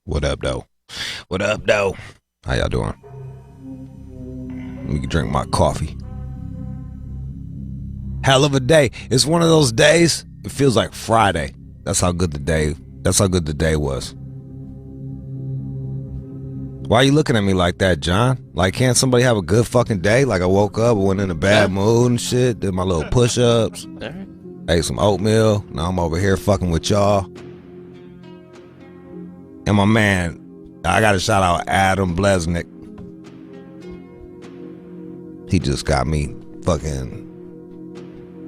What up, though? What up, though? How y'all doing? Let me drink my coffee. Hell of a day. It's one of those days. It feels like Friday. That's how good the day. That's how good the day was. Why are you looking at me like that, John? Like, can't somebody have a good fucking day? Like, I woke up, I went in a bad mood and shit. Did my little push-ups. Ate some oatmeal. Now I'm over here fucking with y'all. And my man, I gotta shout out Adam Blesnick. He just got me fucking.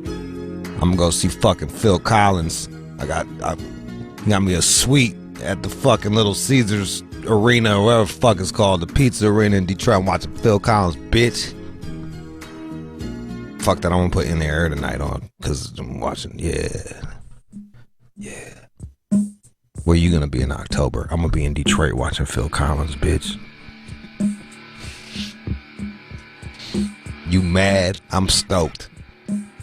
I'm gonna go see fucking Phil Collins. He got me a suite at the fucking Little Caesars Arena, or whatever the fuck it's called, the pizza arena in Detroit. I'm watching Phil Collins, bitch. Fuck that, I'm gonna put In the Air tonight on, because I'm watching, yeah. Where you gonna be in October? I'm gonna be in Detroit watching Phil Collins, bitch. You mad? I'm stoked. I'm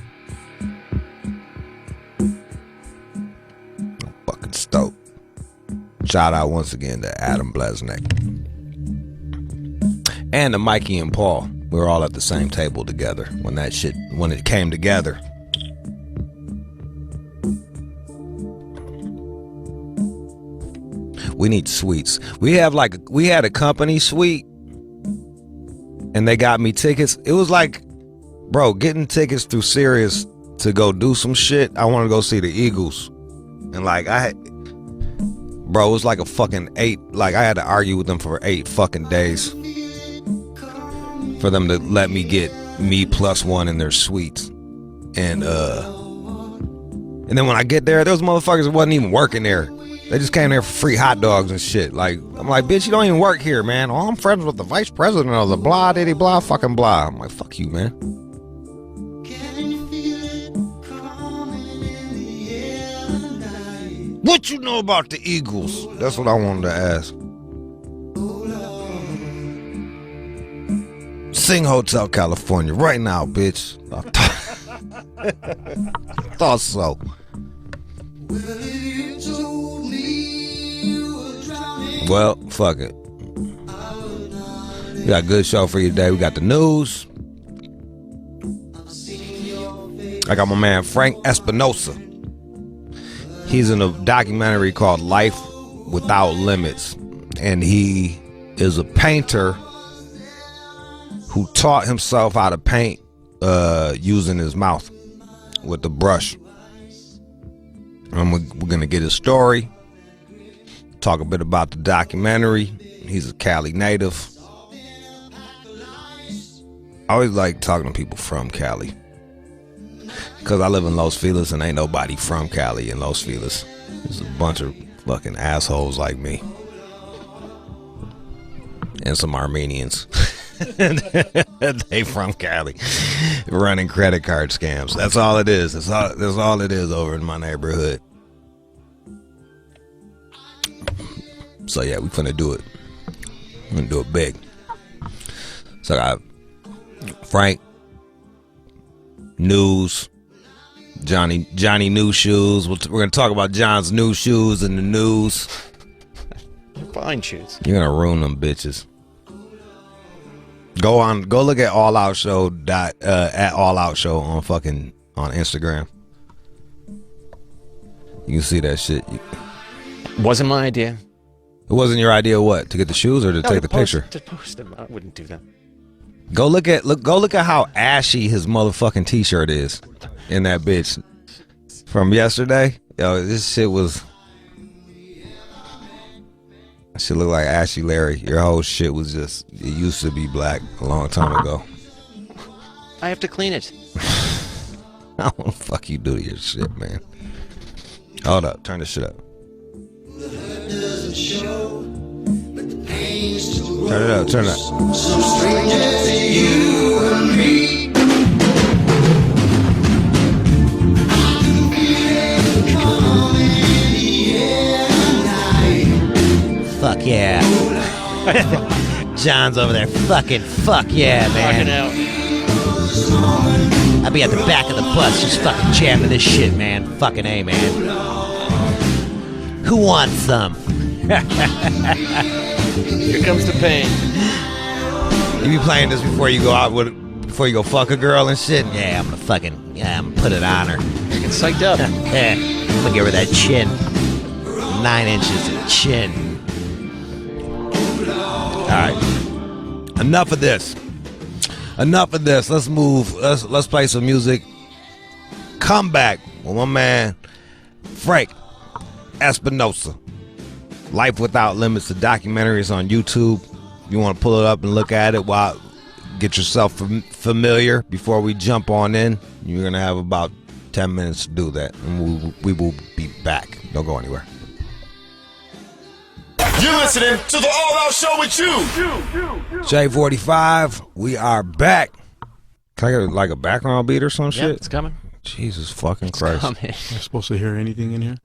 fucking stoked. Shout out once again to Adam Blesnick. And to Mikey and Paul. We were all at the same table together when it came together. We need suites. We had a company suite, and they got me tickets. It was like, bro, getting tickets through Sirius to go do some shit. I want to go see the Eagles, and bro, it was like a fucking 8. Like, I had to argue with them for 8 fucking days for them to let me get me plus one in their suites, and then when I get there, those motherfuckers wasn't even working there. They just came there for free hot dogs and shit. Like, I'm like, bitch, you don't even work here, man. Oh, I'm friends with the vice president of the blah, diddy, blah, fucking blah. I'm like, fuck you, man. What you know about the Eagles? That's what I wanted to ask. Sing Hotel California right now, bitch. I thought so. Well, fuck it. We got a good show for you today. We got the news. I got my man Frank Espinosa. He's in a documentary called Life Without Limits. And he is a painter who taught himself how to paint using his mouth with the brush. And we're going to get his story. Talk a bit about the documentary. He's a Cali native. I always like talking to people from Cali, because I live in Los Feliz and ain't nobody from Cali in Los Feliz. There's a bunch of fucking assholes like me. And some Armenians. They from Cali. Running credit card scams. That's all it is. That's all it is over in my neighborhood. So yeah, we finna do it. We're gonna do it big. So I got Frank, news, Johnny new shoes. We're gonna talk about John's new shoes in the news. Fine shoes. You're gonna ruin them bitches. Go look at All Out Show at All Out Show on Instagram. You can see that shit. Wasn't my idea. It wasn't your idea, what? To get the shoes or to take the picture? To post them. I wouldn't do that. Go look at how ashy his motherfucking t-shirt is in that bitch from yesterday. Yo, this shit was. That shit look like Ashy Larry. Your whole shit was just. It used to be black a long time ago. I have to clean it. I don't fuck you do to your shit, man. Hold up, turn this shit up. Turn it up, turn it up. So strangers to you and me. Fuck yeah. John's over there fucking fuck yeah, man. I'll be at the back of the bus just fucking jamming this shit, man. Fucking A, man. Who wants some? Here comes the pain. You be playing this before you go out before you go fuck a girl and shit? Yeah, I'm gonna put it on her. Get psyched up. Yeah, I'm gonna give her that chin. 9 inches of chin. Alright. Enough of this. Let's move. Let's play some music. Come back with my man Frank Espinosa. Life Without Limits, the documentary is on YouTube. You want to pull it up and look at it while get yourself familiar before we jump on in. You're gonna have about 10 minutes to do that, and we will be back. Don't go anywhere. You're listening to the All Out Show with Jude. J45, we are back. Can I get like a background beat or some shit? It's coming. Jesus fucking Christ. You're supposed to hear anything in here?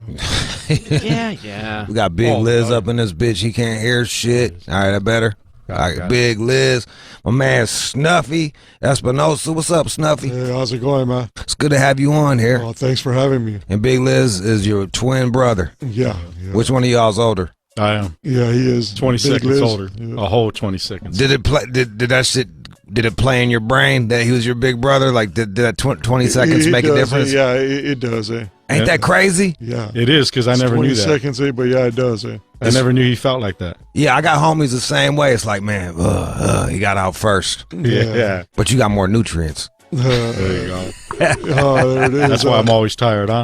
Yeah. We got Big Liz up in this bitch. He can't hear shit. All right, that better. All right, Big Liz. My man Snuffy Espinosa. What's up, Snuffy? Hey, how's it going, man? It's good to have you on here. Oh, thanks for having me. And Big Liz is your twin brother. Yeah. Which one of y'all's older? I am. Yeah, he is. 20 Big seconds Liz. older. Yeah. A whole 20 seconds. Did it play? Did that shit? Did it play in your brain that he was your big brother? Like, did that 20 seconds make a does, difference? Yeah, it does. Ain't that crazy? Yeah. It is, because I never 20 knew that. seconds, but yeah, it does. I never knew he felt like that. Yeah, I got homies the same way. It's like, man, he got out first. Yeah. But you got more nutrients. There you go. Oh, there it is. That's why I'm always tired, huh?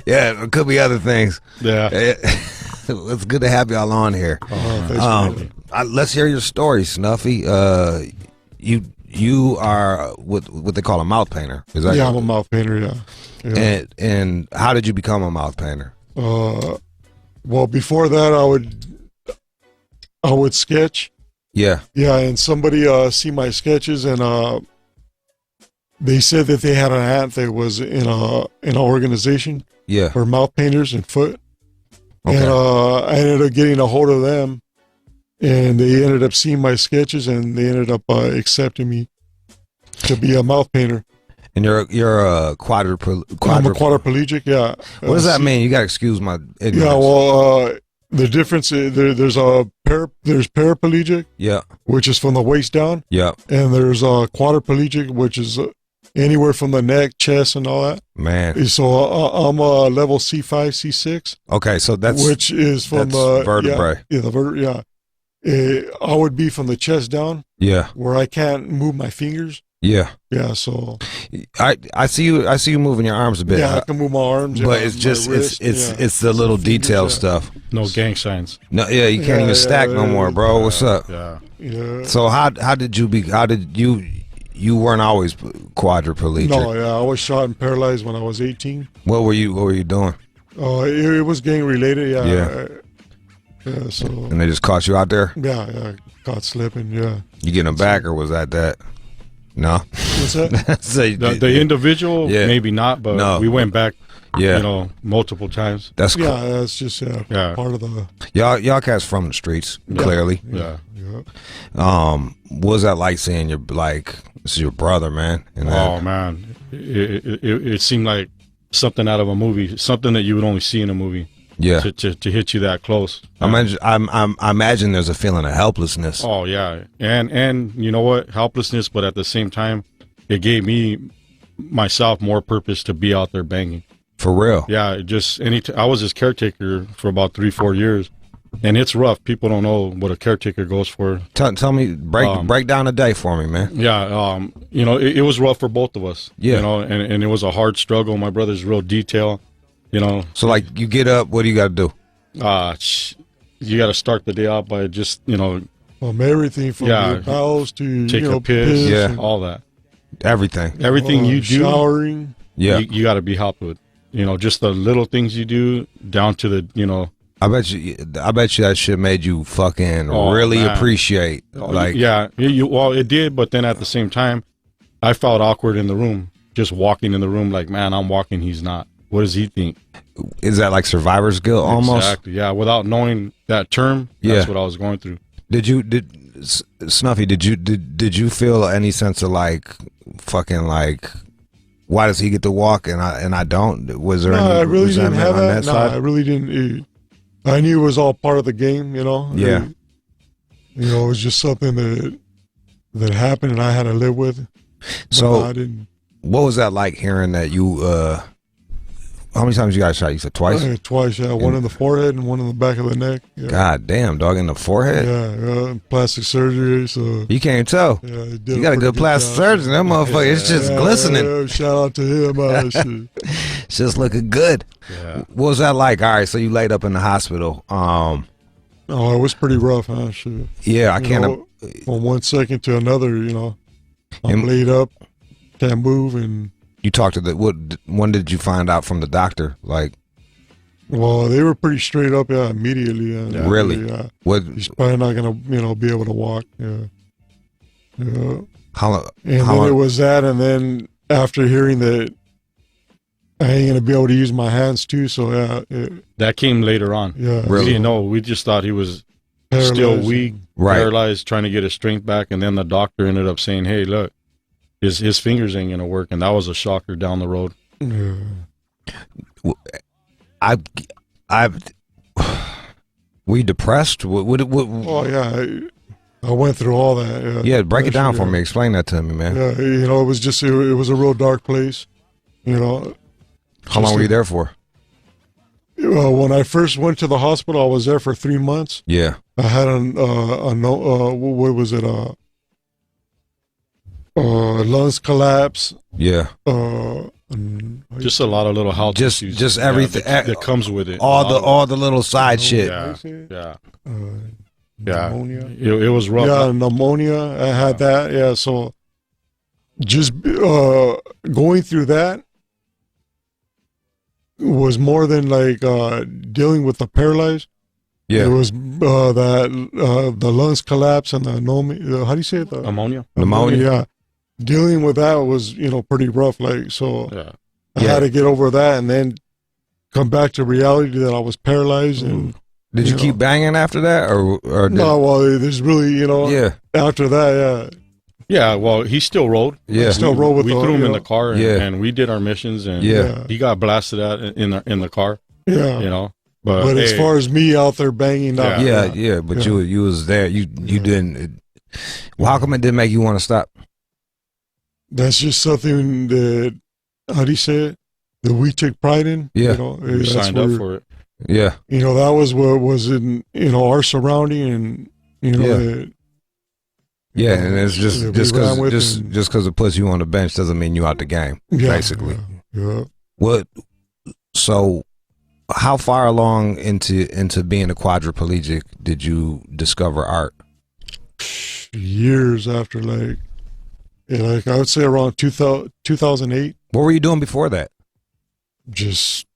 Yeah, it could be other things. Yeah. It's good to have y'all on here. Let's hear your story, Snuffy. You are what they call a mouth painter. Is that? Yeah, I'm a mouth painter. Yeah. And how did you become a mouth painter? Well, before that, I would sketch. Yeah. Yeah, and somebody see my sketches, and they said that they had an aunt that was in an organization Yeah. for mouth painters and foot. Okay. And I ended up getting a hold of them, and they ended up seeing my sketches, and they ended up accepting me to be a mouth painter. And you're a quadriplegic. I'm a quadriplegic. Yeah. What does that mean? You gotta excuse my ignorance. Yeah. Well, the difference is there's paraplegic, Yeah. which is from the waist down, Yeah. and there's a quadriplegic, which is anywhere from the neck, chest, and all that. Man. So I'm a level C5, C6. Okay, so that's which is from that's vertebrae. Yeah, the vertebrae. Yeah. I would be from the chest down, Yeah. where I can't move my fingers. Yeah. Yeah, so I see you moving your arms a bit. yeah, I can move my arms. but yeah, it's my just wrist, it's the little Fingers, detail yeah. stuff. No gang signs. No, yeah, you can't Yeah, even stack no yeah, more, bro. What's up? Yeah. Yeah. So how did you weren't always quadriplegic? No, yeah, I was shot and paralyzed when I was 18. What were you doing? It was gang related. Yeah. Yeah. Yeah. So And they just caught you out there? yeah, caught slipping. Yeah. You getting them back, or was that? No. What's that? So The individual, Yeah. maybe not, but No. we went back, yeah, multiple times. that's cool. Yeah, that's just Yeah. part of the. Y'all cats from the streets, clearly. Yeah. Yeah. What was that like seeing this is your brother, man? And Oh, man. It seemed like something out of a movie, something that you would only see in a movie. yeah. To hit you that close. I imagine there's a feeling of helplessness. Oh yeah, and you know what, helplessness, but at the same time, it gave me myself more purpose to be out there banging. For real. Yeah, I was his caretaker for about 3-4 years, and it's rough. People don't know what a caretaker goes for. Tell me, break down a day for me, man. Yeah, it was rough for both of us. Yeah. And it was a hard struggle. My brother's real detail. So like you get up, what do you got to do? You got to start the day out by just From everything from Yeah. your bowels to take a piss, Yeah. and, all that. Everything. You do, showering. Yeah. you got to be helped with. Just the little things you do down to the I bet you that shit made you fucking Oh, really man. appreciate. Like, yeah, well, it did, but then at the same time, I felt awkward in the room, just walking in the room. Like, man, I'm walking, he's not. What does he think? is that like survivor's guilt almost? Exactly. Yeah, without knowing that term, that's what I was going through. Snuffy? Did you feel any sense of like fucking like, why does he get to walk and I don't? Was there No, any I really didn't resentment have on that. No, side? I really didn't. I knew it was all part of the game, you know. Yeah. It was just something that happened and I had to live with. So I didn't. what was that like hearing that you how many times you got shot? You said twice? Twice, yeah. One in the forehead and one in the back of the neck. Yeah. God damn, dog, in the forehead? Yeah, plastic surgery. So You can't tell. yeah, he did You a got a pretty good plastic job. surgeon. That motherfucker, it's just glistening. Yeah, shout out to him. Shit. It's just looking good. Yeah. What was that like? All right, so you laid up in the hospital. Oh, it was pretty rough, huh? Shit. Yeah, I You can't. know, from one second to another, I'm And- laid up, can't move, and You talked to when did you find out from the doctor? Like, well, they were pretty straight up, immediately. really? Yeah. What? He's probably not gonna, be able to walk. Yeah. Yeah. How long? And how then long- it was that, and then after hearing that I ain't gonna be able to use my hands too, so That came later on. yeah. Really? We didn't know. We just thought he was Paralyzed. still weak, Right. paralyzed, trying to get his strength back. And then the doctor ended up saying, "Hey, look, his fingers ain't gonna work," and that was a shocker down the road. Yeah. I've. Were you depressed? What? Oh yeah, I went through all that. Yeah, break it down for Yeah. me. Explain that to me, man. Yeah, it was just it was a real dark place. How long were you there for? When I first went to the hospital, I was there for 3 months. Yeah. I had what was it? Lungs collapse. Yeah. Just a lot of little health Just- issues. just everything- that comes with it. All the little side shit. Yeah, yeah, yeah. Pneumonia. It was rough. Yeah, pneumonia. I had that. Yeah, so just going through that was more than like dealing with the paralyzed. Yeah. It was the lungs collapse and the pneumonia. How do you say it? The Ammonia. Pneumonia. Yeah, dealing with that was pretty rough. Like so, Yeah. I had to get over that and then come back to reality that I was paralyzed. And Did you keep banging after that, or did, no, well, there's really Yeah. after that, yeah. Yeah, well, he still rode. Yeah. Still rode with we the- threw him you in know. the car, and, Yeah. and we did our missions, and Yeah. he got blasted out in the car. Yeah. But But as hey, far as me out there banging out, Yeah. But you was there. You didn't. Well, how come it didn't make you want to stop? that's just something that, how do you say it? That we take pride in. Yeah. we that's signed up where, for it. Yeah. that was what was in, our surrounding and, Yeah. that, Yeah, and it's just Yeah, we just ran with because and- just because it puts you on the bench doesn't mean you out the game. yeah, Basically. Yeah. What? So, how far along into being a quadriplegic did you discover art? Years after, like I would say around 2008, What were you doing before that? just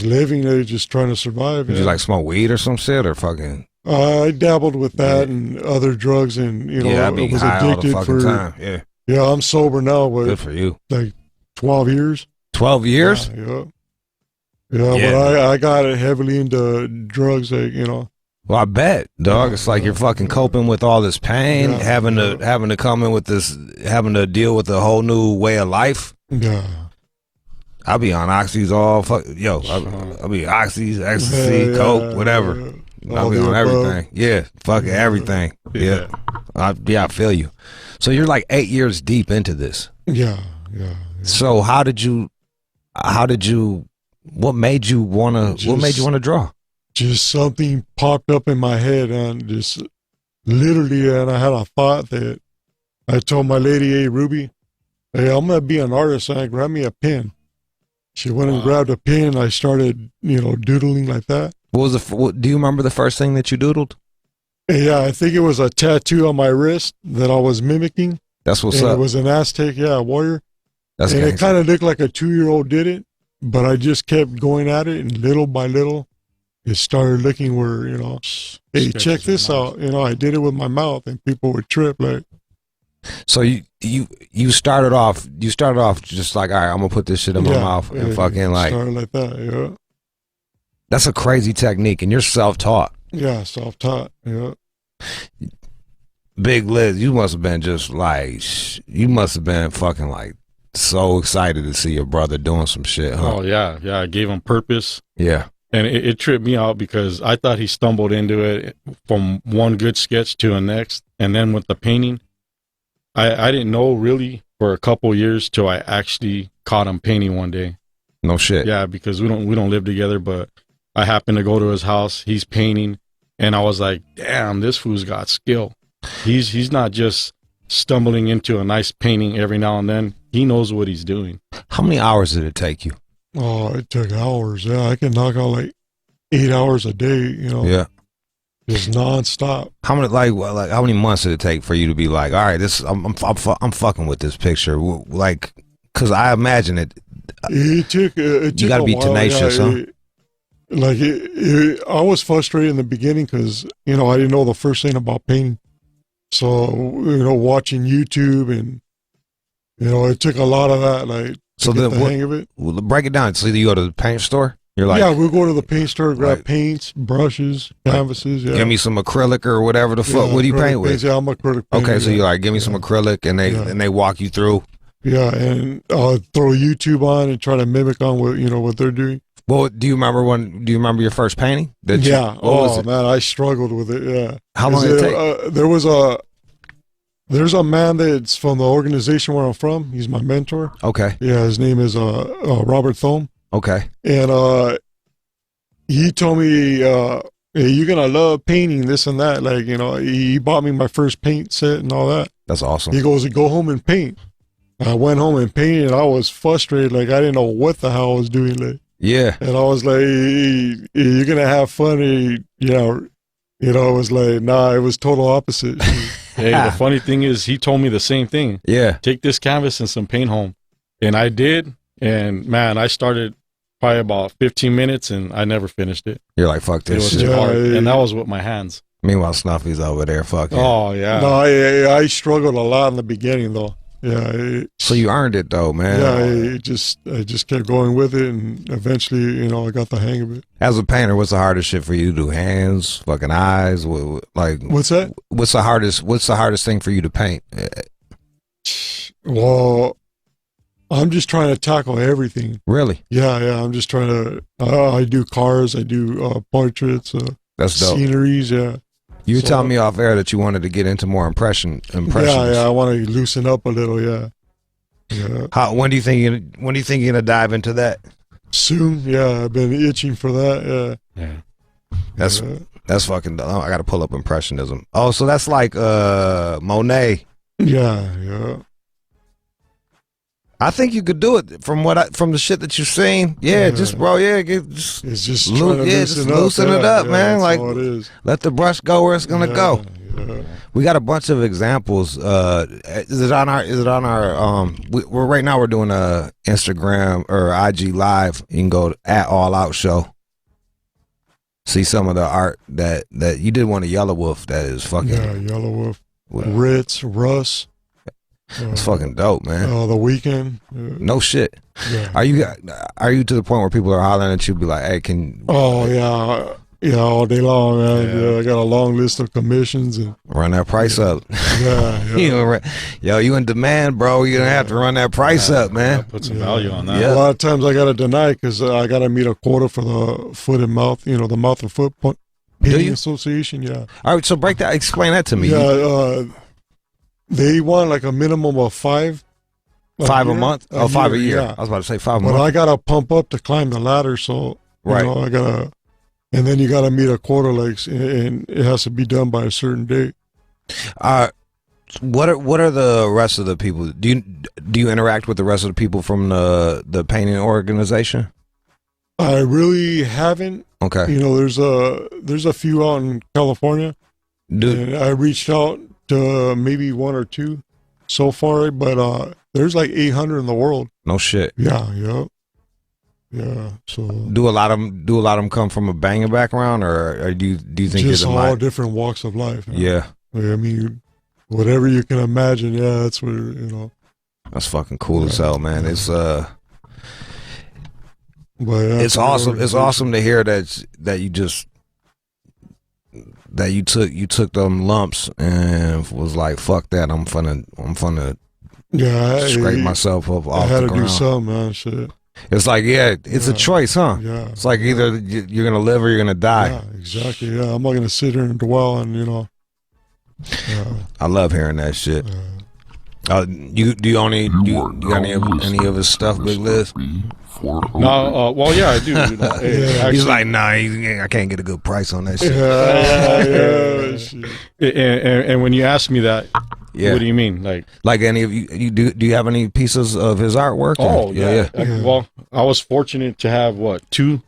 living there, just trying to survive. Did you like smoke weed or some shit or fucking? I dabbled with that and other drugs, and Yeah, I I'd be was high all the addicted fucking for. time. Yeah, Yeah, I'm sober now, good but for you. like 12 years. 12 years? Yeah. Yeah. But I got it heavily into drugs, like Well, I bet, dog. It's like you're fucking coping with all this pain, Yeah. having to come in with this, having to deal with a whole new way of life. Yeah. I'll be on oxys all fuck. Yo, I'll be oxys, ecstasy, Yeah, coke, whatever. yeah. I'll All be the on above. everything. Yeah, fucking everything. Yeah. I feel you. So you're like 8 years deep into this. Yeah. So how did you? What made you wanna draw? Just something popped up in my head, and just literally, and I had a thought that I told my lady, "Hey, Ruby, hey, I'm gonna be an artist, and I grabbed me a pen." She went and grabbed a pen, and I started, doodling like that. What was do you remember the first thing that you doodled? And yeah, I think it was a tattoo on my wrist that I was mimicking. That's what's And up. it was an Aztec, warrior. That's And it gangsta. kind of looked like a 2-year-old did it, but I just kept going at it, and little by little, it started looking where, hey, check this out. I did it with my mouth, and people would trip like, So you started off just like, all right, I'm gonna put this shit in my mouth and yeah, fucking like, started like that, yeah. that's a crazy technique, and you're self-taught. Yeah, self-taught, yeah. Big Liz, you must have been just like, you must have been fucking like so excited to see your brother doing some shit, huh? Oh yeah, I gave him purpose, Yeah. And it tripped me out because I thought he stumbled into it from one good sketch to the next. And then with the painting, I didn't know really for a couple years till I actually caught him painting one day. No shit. Yeah, because we don't live together, but I happened to go to his house. He's painting, and I was like, damn, this fool's got skill. He's not just stumbling into a nice painting every now and then. He knows what he's doing. How many hours did it take you? Oh, it took hours. Yeah, I can knock out like 8 hours a day, you know. Yeah. Just nonstop. How many how many months did it take for you to be like, all right, I'm fucking with this picture, like, because I imagine it. It took You got to be while. tenacious, Yeah, huh? I was frustrated in the beginning because, you know, I didn't know the first thing about painting. So, you know, watching YouTube and, you know, it took a lot of that, like, So to get then the hang of it. Well, break it down. So you go to the paint store. You're like, Yeah, we'll go to the paint store, grab Right. paints, brushes, canvases. Yeah. give me some acrylic or whatever the fuck. Yeah, What do you acrylic paint with? paints. Yeah, I'm acrylic painter. Okay, so yeah. you're like, give me some acrylic, and they walk you through. Yeah, and throw YouTube on and try to mimic on what, you know, what they're doing. Well, do you remember your first painting? Yeah. What was it? Man, I struggled with it. Yeah. How long did it take? There's a man that's from the organization where I'm from. He's my mentor. Okay. Yeah, his name is Robert Thome. Okay. And he told me, hey, you're gonna love painting, this and that. Like, you know, he bought me my first paint set and all that. That's awesome. He goes, go home and paint. I went home and painted, and I was frustrated. Like, I didn't know what the hell I was doing. Like, Yeah. and I was like, hey, you're gonna have fun. You know, it was like, nah, it was total opposite. Hey, the funny thing is, he told me the same thing. Yeah. Take this canvas and some paint home. And I did. And man, I started probably about 15 minutes and I never finished it. You're like, fuck It this was shit. too hard. Yeah, And that was with my hands. Meanwhile, Snuffy's over there fucking. Oh, yeah. No, I struggled a lot in the beginning, though. Yeah. So you earned it though, man. Yeah, I just kept going with it, and eventually, you know, I got the hang of it. As a painter, what's the hardest shit for you to do? Hands, fucking eyes, like What's that? What's the hardest thing for you to paint? Well, I'm just trying to tackle everything. Really? Yeah. I'm just trying to. I do cars. I do portraits, That's dope. sceneries. Yeah. You were telling me off air that you wanted to get into more impressions. Yeah. I want to loosen up a little. Yeah. Yeah. When do you think you're gonna dive into that? Soon. Yeah. I've been itching for that. Yeah. That's fucking. I got to pull up impressionism. Oh, so that's like Monet. Yeah. I think you could do it from the shit that you've seen. Yeah, just bro. Yeah, It's just trying to loosen it up, man. Like, all it is. let the brush go where it's gonna go. Yeah. We got a bunch of examples. Is it on our? We're right now. We're doing a Instagram or IG live. You can go at All Out Show. See some of the art that you did. One of Yellow Wolf that is fucking. Yeah, Yellow Wolf, Ritz, Russ. It's fucking dope, man. The Weekend. No shit. Yeah. Are you to the point where people are hollering at you, be like, "Hey, can?" Oh yeah, all day long, man. Yeah, I got a long list of commissions and Run that price up. yeah. You in demand, bro. You're gonna have to run that price up, man. Put some value on that. Yeah. A lot of times I gotta deny because I gotta meet a quota for the foot and mouth. You know, the mouth and foot painting you? association. Yeah. All right, so explain that to me. Yeah. They want like a minimum of 5. $5 a month? Oh, 5 a year. Yeah. I was about to say 5 a But month. I gotta pump up to climb the ladder, so Right. you know, I gotta, and then you gotta meet a quota, like, and it has to be done by a certain date. What are the rest of the people? Do you interact with the rest of the people from the painting organization? I really haven't. Okay. You know, there's a few out in California, and I reached out to maybe 1 or 2 so far, but there's like 800 in the world. No shit. Yeah. So Do a lot of them come from a banging background, or do you think just you're the all different walks of life. Man. Yeah. I mean, whatever you can imagine. Yeah, that's where, you know. That's fucking cool as hell, man. It's But it's awesome. It's awesome to hear that you took them lumps and was like, fuck that. I'm finna yeah, scrape myself up I off had the to ground. do something, man. Shit. It's like, yeah, it's a choice, huh? Yeah. It's like either you're gonna live or you're gonna die. Yeah, exactly. Yeah, I'm not gonna sit here and dwell on, Yeah. I love hearing that shit. You got any of his stuff, Big Liz? No, well, yeah, I do. Actually, He's like, nah, I can't get a good price on that shit. Yeah. and when you ask me that, Yeah. what do you mean? Like any of you do you have any pieces of his artwork? Oh, yeah. Well, I was fortunate to have two.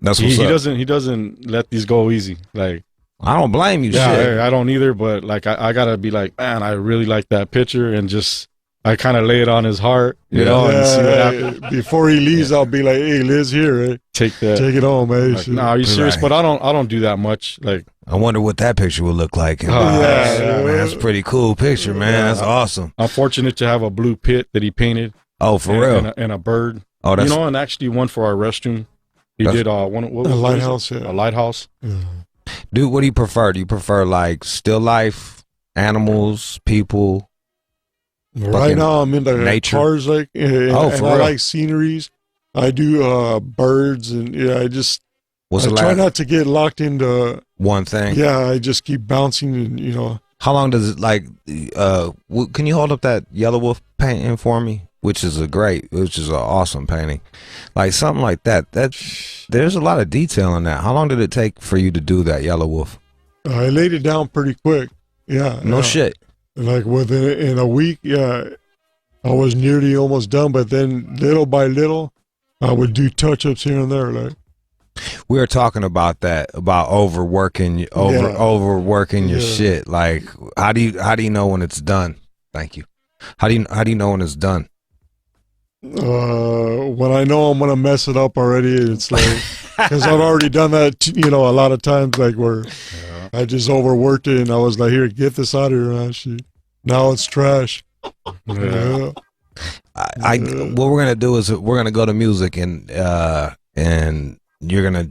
That's what's he up. doesn't he doesn't let these go easy. Like, I don't blame you. yeah, Shit. I don't either. But like, I gotta be like, man, I really like that picture, and just I kind of lay it on his heart, you know, and see what happens. Before he leaves, I'll be like, "Hey, Liz, here, eh? Take it home, man." Like, nah, are you serious? Right. But I don't do that much. Like, I wonder what that picture would look like. Yeah. Man, that's a pretty cool picture, man. That's awesome. I'm fortunate to have a blue pit that he painted. Oh, for real? And a bird. Oh, that's and actually one for our restroom. He did what A was lighthouse, it? yeah. A lighthouse. Yeah. Dude, what do you prefer? Do you prefer like still life, animals, people? Right now, I'm into nature. cars, and For I real? like sceneries. I do birds, and I What's the try last not to get locked into. one thing? Yeah, I just keep bouncing, and How long does it like? Can you hold up that Yellow Wolf painting for me? Which is an awesome painting, like something like that. There's a lot of detail in that. How long did it take for you to do that Yellow Wolf? I laid it down pretty quick. Yeah, No shit. Like in a week, I was nearly almost done. But then little by little, I would do touch-ups here and there. Like, We were talking about that, about overworking your shit. Like, how do you know when it's done? Thank you. How do you know when it's done? when I know I'm gonna mess it up already, it's like because I've already done that, a lot of times, like where I just overworked it, and I was like, "Here, get this out of here, man." Now it's trash. Yeah. What we're gonna do is we're gonna go to music, and you're gonna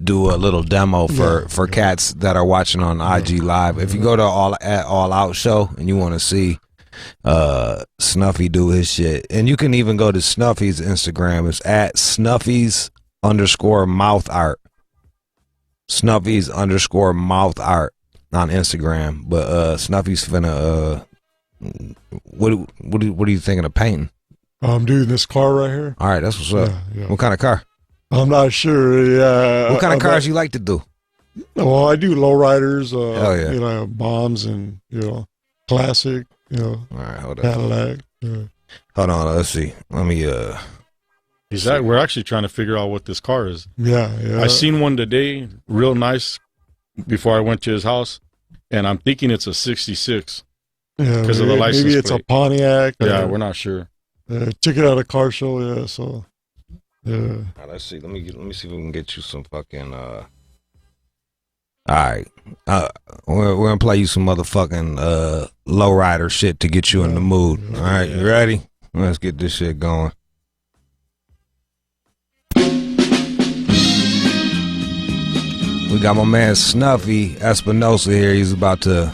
do a little demo for cats that are watching on IG Live. If you go to All Out Show and you want to see Snuffy do his shit, and you can even go to Snuffy's Instagram. It's at Snuffy's_mouth art. Snuffy's_mouth art on Instagram. But Snuffy's finna what are you thinking of painting? I'm doing this car right here. All right, that's what's up. Yeah. What kind of car? I'm not sure. Yeah. What kind of cars you like to do? Well, I do lowriders. Hell yeah. Bombs and classic. All right, hold on. Cadillac. Yeah. Hold on, let's see. Let me We're actually trying to figure out what this car is. Yeah. I seen one today, real nice, before I went to his house, and I'm thinking it's a '66 because of the license Maybe it's plate. a Pontiac. Yeah, we're not sure. Took it out of car show. Yeah. So. Yeah. all right, let's see. Let me see if we can get you some fucking all right. We're gonna play you some motherfucking lowrider shit to get you in the mood. All right, you ready? Let's get this shit going. We got my man Snuffy Espinosa here. He's about to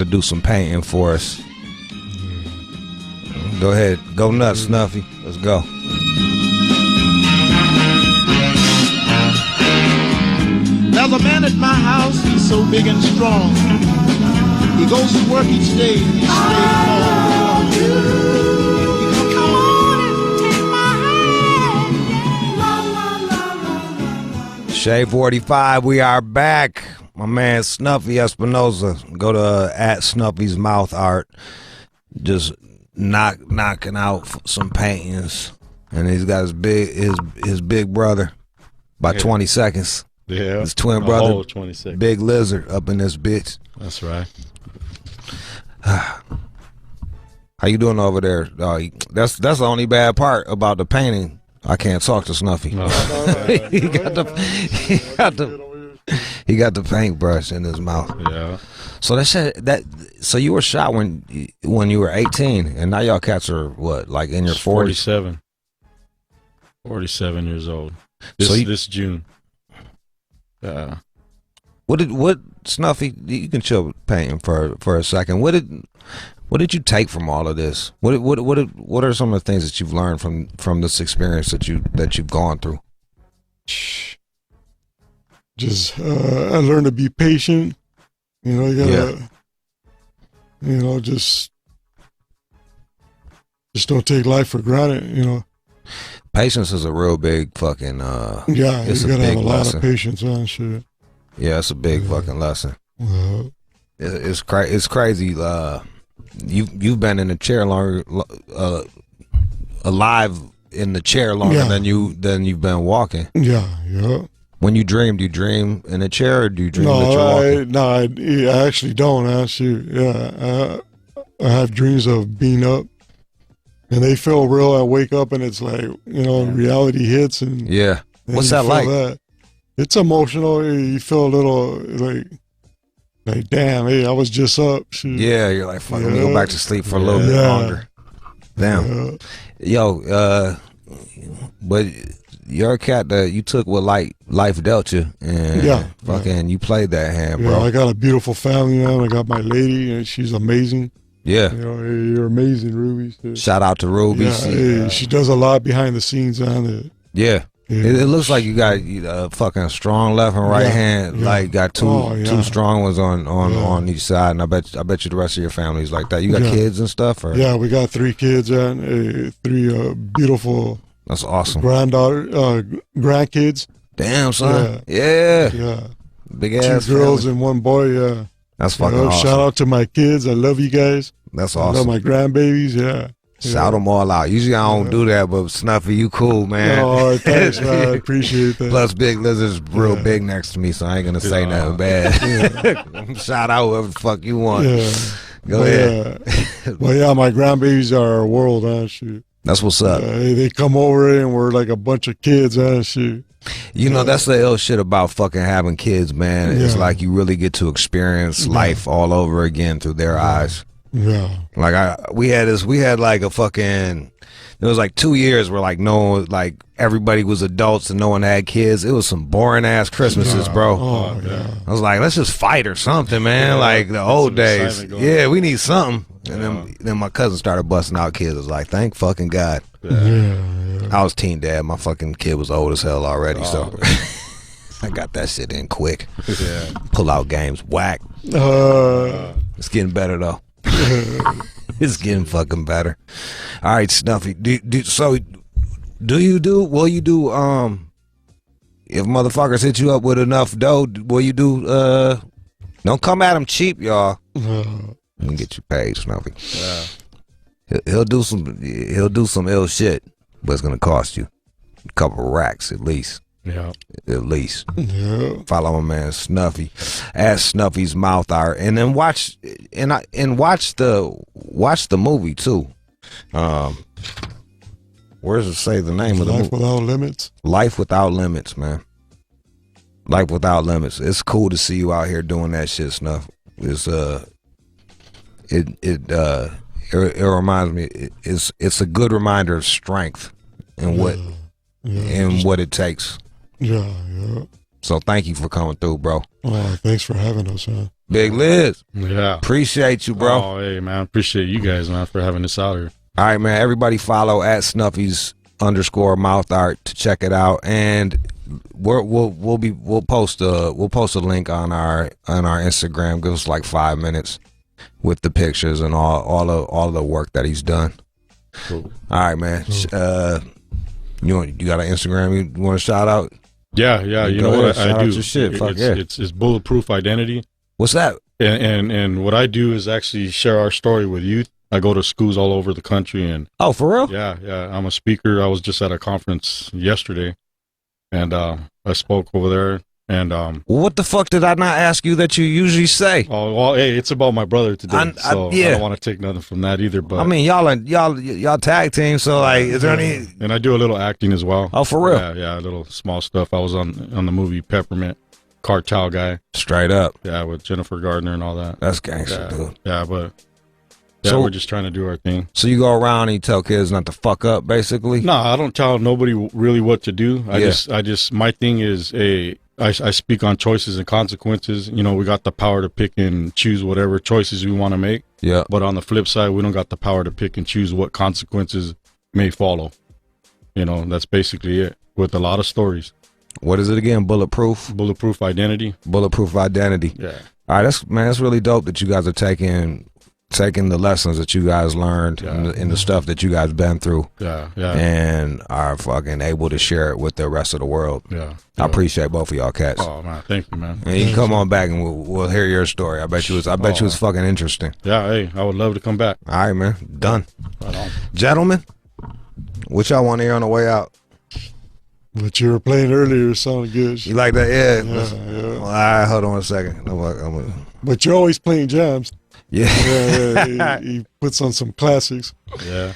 do some painting for us. Go ahead, go nuts, Snuffy. Let's go. There's a man at my house, he's so big and strong. He goes to work each day, and he stays home. Come on and take my hand. Shea 45, we are back. My man Snuffy Espinosa. Go to at Snuffy's Mouth Art. Just knocking out some paintings, and he's got his big brother by 20 seconds. Yeah, His twin brother, 26. Big Lizard, up in this bitch. That's right. How you doing over there? That's the only bad part about the painting. I can't talk to Snuffy. No. he got the paintbrush in his mouth. Yeah. So so you were shot when you were 18, and now y'all cats are what, like in your 40s? 47 years old. So This June. What Snuffy? You can chill painting for a second. What What did you take from all of this? What are some of the things that you've learned from this experience that you've gone through? Just I learned to be patient. You know, you gotta, you know, just don't take life for granted. You know, patience is a real big fucking. Yeah, it's you gotta have a lot lesson. of patience on shit. Yeah, it's a big fucking lesson. It's crazy. You've been in the chair longer, alive in the chair longer than you've been walking. Yeah. When you dream, do you dream in a chair or do you dream that you're walking? I actually don't. Actually, I have dreams of being up, and they feel real. I wake up and it's like, you know, reality hits, and what's that like? It's emotional. You feel a little like damn, hey, I was just up. Shit. Yeah, you're like, fuck, let me go back to sleep for a little bit longer. Damn. Yo, but you're a cat that you took what life dealt you, and fucking you played that hand, bro. I got a beautiful family, man. I got my lady, and she's amazing. Yeah. You know, hey, you're amazing, Ruby. So. Shout out to Ruby. Yeah, she does a lot behind the scenes on it. Yeah. It looks like you got fucking strong left and right hand. Like got two strong ones on each side, and I bet you the rest of your family's like that. You got kids and stuff, or we got 3 kids and 3 beautiful. That's awesome. Grandkids. Damn, son. Yeah. Big ass 2 girls family. and 1 boy. Yeah. That's fucking awesome. Shout out to my kids. I love you guys. That's awesome. I love my grandbabies. Yeah. Shout them all out. Usually I don't do that, but Snuffy, you cool, man. Oh, thanks, man. I appreciate that. Plus, Big Lizard's real big next to me, so I ain't gonna say nothing bad. Shout out whoever the fuck you want. Go ahead. Well, yeah, my grandbabies are our world, huh? Shoot. That's what's up. They come over and we're like a bunch of kids, huh? Shoot. You know, that's the ill shit about fucking having kids, man. It's like you really get to experience life all over again through their eyes. Yeah. Like we had like a fucking, it was like 2 years where like everybody was adults and no one had kids. It was some boring ass Christmases, bro. Oh, yeah. I was like, let's just fight or something, man. Like the old days. Yeah, we need something. And then my cousin started busting out kids. I was like, thank fucking God. I was teen dad. My fucking kid was old as hell already, so I got that shit in quick. Pull out games, whack. It's getting better though. It's getting fucking better. All right, Snuffy. Will you do if motherfuckers hit you up with enough dough, will you do don't come at them cheap, y'all. Let me get you paid, Snuffy. He'll do some ill shit, but it's gonna cost you a couple of racks at least. Yeah. At least. Yeah. Follow my man Snuffy at Snuffy's Mouth Art, and then watch the movie too. Where does it say the name of the movie? Life Without Limits. Life Without Limits, man. Life Without Limits. It's cool to see you out here doing that shit, Snuff. It's it reminds me. It's a good reminder of strength and what it takes. Yeah. So thank you for coming through, bro. Oh, thanks for having us, huh? Big Liz. Yeah. Appreciate you, bro. Oh, hey, man. Appreciate you guys, man, for having us out here. All right, man. Everybody follow at Snuffy's _mouth art to check it out, and we'll post a link on our Instagram. Give us like 5 minutes with the pictures and all the work that he's done. Cool. All right, man. Cool. You got an Instagram you want to shout out? Yeah. You know what I do? Your shit. It's Bulletproof Identity. What's that? And what I do is actually share our story with youth. I go to schools all over the country, and for real? Yeah. I'm a speaker. I was just at a conference yesterday, and I spoke over there. And what the fuck did I not ask you that you usually say? Oh well, hey, it's about my brother today, I don't want to take nothing from that either. But I mean, y'all tag team, so like, is there any? And I do a little acting as well. Oh, for real? Yeah, a little small stuff. I was on the movie Peppermint, Cartel Guy. Straight up. Yeah, with Jennifer Gardner and all that. That's gangster, dude. Yeah, but. Yeah, so, we're just trying to do our thing. So you go around and you tell kids not to fuck up, basically? No, I don't tell nobody really what to do. I just my thing is I speak on choices and consequences. You know, we got the power to pick and choose whatever choices we want to make. Yeah. But on the flip side, we don't got the power to pick and choose what consequences may follow. You know, that's basically it with a lot of stories. What is it again? Bulletproof? Bulletproof identity. Bulletproof identity. Yeah. All right, that's really dope that you guys are taking the lessons that you guys learned and the stuff that you guys been through. Yeah. And are fucking able to share it with the rest of the world. Yeah. I appreciate both of y'all cats. Oh man, thank you, man. And you can come on back and we'll hear your story. I bet you was fucking interesting. Yeah, hey, I would love to come back. All right, man. Done. Right on. Gentlemen, what y'all want to hear on the way out? What you were playing earlier sounded good. You like that? Yeah. Yeah. Well, all right, hold on a second. But you're always playing jams. Yeah. He puts on some classics. Yeah.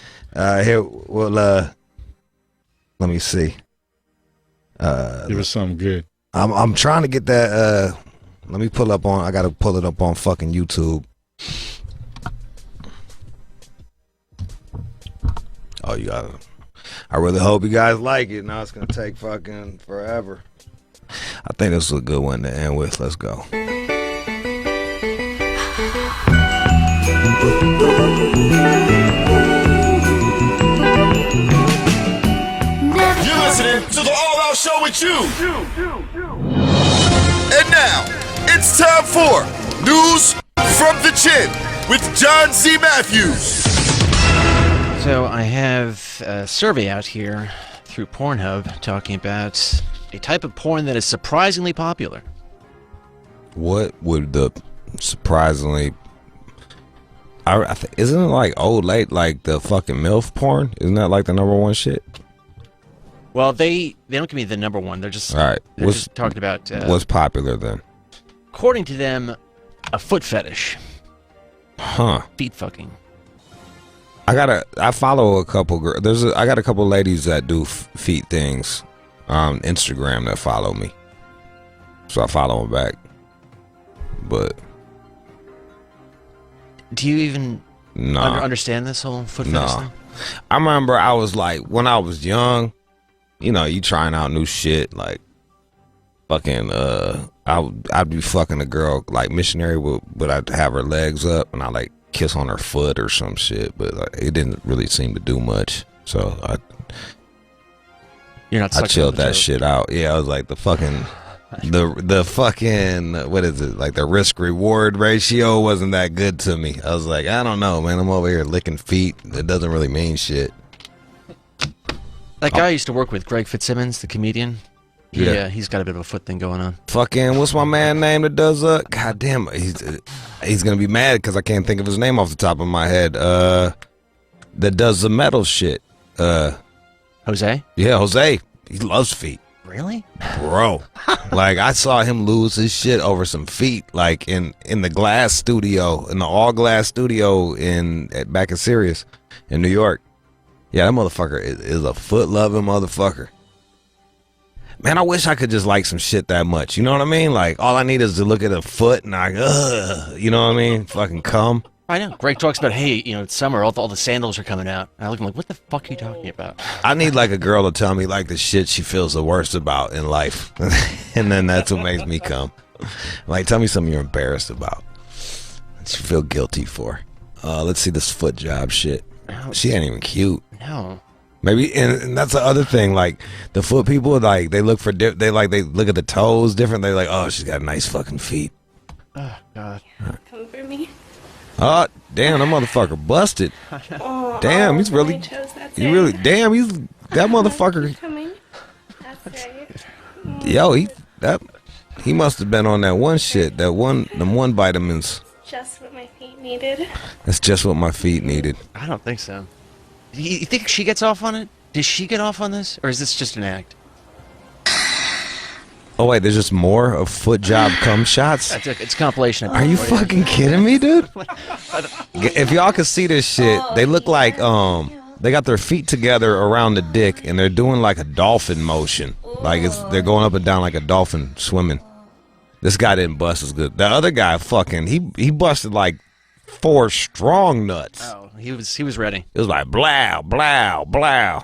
Here, well, let me see. Give us something good. I'm trying to get that. Let me pull up on. I gotta pull it up on fucking YouTube. Oh, you got it. I really hope you guys like it. Now it's gonna take fucking forever. I think this is a good one to end with. Let's go. You're listening to the All Out Show with you. And now, it's time for News from the Chin with John Z. Matthews. So I have a survey out here through Pornhub talking about a type of porn that is surprisingly popular. What would the surprisingly? Isn't it like old late, like the fucking MILF porn? Isn't that like the #1 shit? Well, they don't give me the number one. They're just All right. They're just talking about what's popular then? according to them, a foot fetish, Huh? feet fucking. I follow a couple girls. I got a couple ladies that do feet things on Instagram that follow me, so I follow them back. But Do you even understand this whole foot fetish thing? I remember I was like, when I was young, you know, you trying out new shit, like fucking I'd be fucking a girl like missionary, but I'd have her legs up and I like kiss on her foot or some shit, but like, it didn't really seem to do much, so I chilled that shit out. Yeah, I was like the fucking the fucking, what is it, like the risk reward ratio wasn't that good to me. I was like, I don't know, man, I'm over here licking feet. It doesn't really mean shit. That guy I used to work with, Greg Fitzsimmons, the comedian. Yeah. He's got a bit of a foot thing going on. Fucking, what's my man name that does God damn, he's gonna be mad because I can't think of his name off the top of my head. That does the metal shit. Jose? Yeah, Jose. He loves feet. Really? Bro. Like, I saw him lose his shit over some feet, like in the glass studio, in the all glass studio back in Sirius in New York. Yeah, that motherfucker is a foot loving motherfucker. Man, I wish I could just like some shit that much. You know what I mean? Like, all I need is to look at a foot and you know what I mean? Fucking come. I know. Greg talks about, hey, it's summer, all the sandals are coming out. I look, I'm like, what the fuck are you talking about? I need like a girl to tell me like the shit she feels the worst about in life. And then that's what makes me come. Like, tell me something you're embarrassed about, that you feel guilty for. Let's see this foot job shit. She ain't even cute. No. Maybe, and that's the other thing. Like the foot people, like they look for they look at the toes different. They like, oh, she's got nice fucking feet. Oh God. Come for me. Oh damn, that motherfucker busted. Oh, Damn, he's really, damn, he's that motherfucker. Coming. That's right. Yo, he must have been on that one shit, them one vitamins. Just what my feet needed. That's just what my feet needed. I don't think so. You think she gets off on it? Does she get off on this, or is this just an act? Oh wait, there's just more of foot job cum shots. That's it. It's a compilation. Are you fucking kidding me, dude? If y'all could see this shit, they look like they got their feet together around the dick and they're doing like a dolphin motion, like they're going up and down like a dolphin swimming. This guy didn't bust as good. The other guy, fucking, he busted like 4 strong nuts. Oh, he was ready. It was like blow, blow, blow.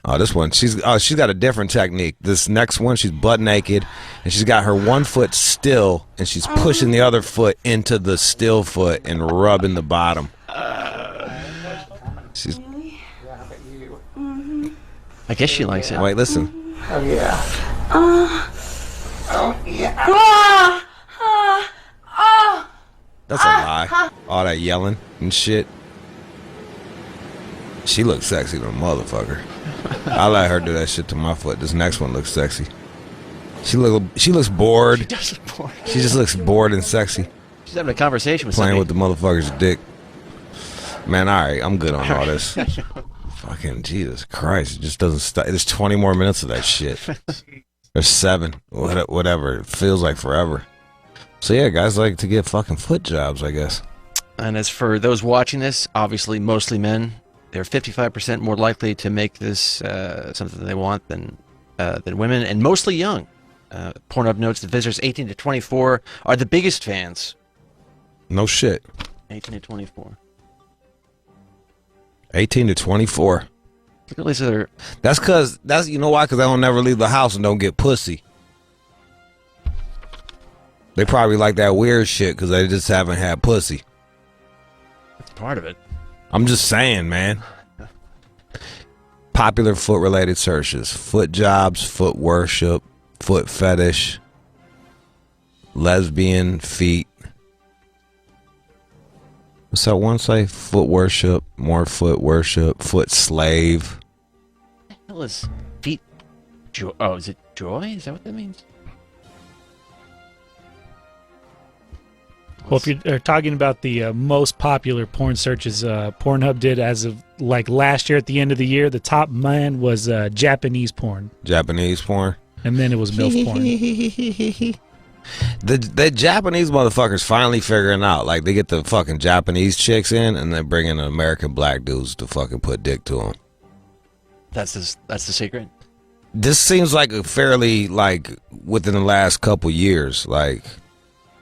Oh, this one, she's got a different technique. This next one, she's butt naked, and she's got her one foot still, and she's pushing the other foot into the still foot and rubbing the bottom. She's. I guess she likes it. Wait, listen. That's a lie. All that yelling and shit. She looks sexy to a motherfucker. I let her do that shit to my foot. This next one looks sexy. She looks bored. She does look bored. She just looks bored and sexy. She's having a conversation with Playing somebody. with the motherfucker's dick. Man, alright, I'm good on all this. Fucking Jesus Christ. It just doesn't stop. There's 20 more minutes of that shit. There's 7. Whatever. It feels like forever. So yeah, guys like to get fucking foot jobs, I guess. And as for those watching this, obviously mostly men, they're 55% more likely to make this something they want than women, and mostly young. Pornhub notes that visitors 18 to 24 are the biggest fans. No shit. 18 to 24. 18 to 24. Look at these other. That's you know why? Because they don't never leave the house and don't get pussy. They probably like that weird shit because they just haven't had pussy. That's part of it. I'm just saying, man. Popular foot-related searches: foot jobs, foot worship, foot fetish, lesbian feet. What's that one say? Foot worship, more foot worship, foot slave. What the hell is feet? Oh, is it joy? Is that what that means? Well, if you're talking about the most popular porn searches, Pornhub did as of like last year at the end of the year, the top man was Japanese porn. Japanese porn. And then it was MILF porn. The Japanese motherfuckers finally figuring out, like, they get the fucking Japanese chicks in and then bring in American black dudes to fucking put dick to them. That's the secret. This seems like a fairly, like, within the last couple years, like,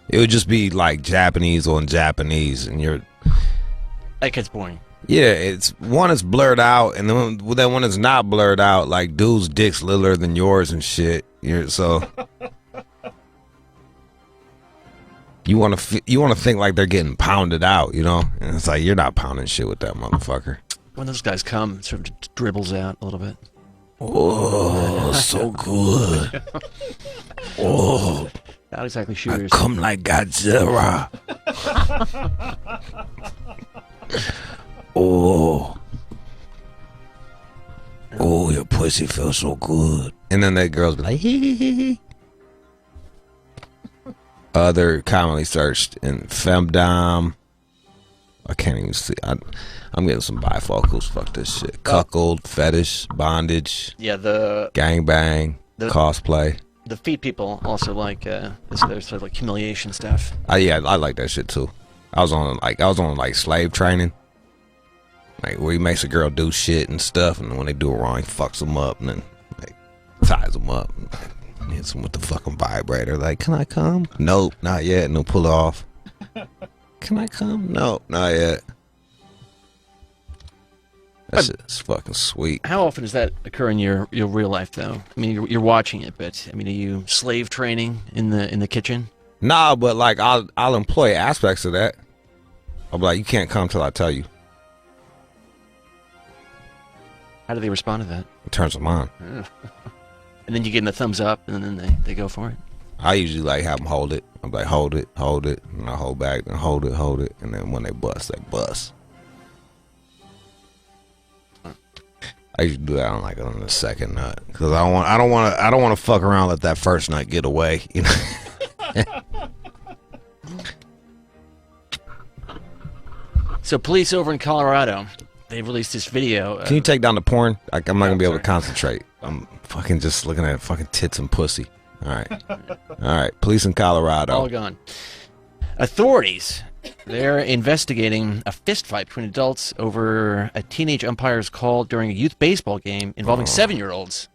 it would just be like Japanese on Japanese, and you're. That gets boring. Yeah, it's blurred out, and then when it's not blurred out, like dude's dick's littler than yours and shit. So you want to think like they're getting pounded out, you know? And it's like you're not pounding shit with that motherfucker. When those guys come, it sort of dribbles out a little bit. Oh, so good. Oh. Not exactly shooters. Come like Godzilla. Oh, your pussy feels so good. And then that girl's be like, hee hee hee hee. Other commonly searched in femdom. I can't even see. I'm getting some bifocals. Fuck this shit. Cuckold, fetish, bondage. Yeah, the gangbang, cosplay. The feet people also like this other sort of like humiliation stuff. Yeah, I like that shit too. I was on slave training, like where he makes a girl do shit and stuff, and when they do it wrong, he fucks them up and then like ties them up and hits them with the fucking vibrator. Like, can I come? Nope, not yet. No, pull it off. Can I come? No, not yet. That shit's fucking sweet. How often does that occur in your real life, though? I mean, you're watching it, but I mean, are you slave training in the kitchen? Nah, but like I'll employ aspects of that. I'll be like, you can't come till I tell you. How do they respond to that? It turns them on. And then you get the thumbs up, and then they go for it. I usually like have them hold it. I'm like, hold it, and I hold back, and hold it, and then when they bust, they bust. I usually do that on the second nut because I don't want to fuck around and let that first nut get away. You know. So police over in Colorado, they released this video. Can you take down the porn? I'm not gonna be able to concentrate. I'm fucking just looking at fucking tits and pussy. All right. Police in Colorado. All gone. Authorities. They're investigating a fistfight between adults over a teenage umpire's call during a youth baseball game involving 7-year-olds.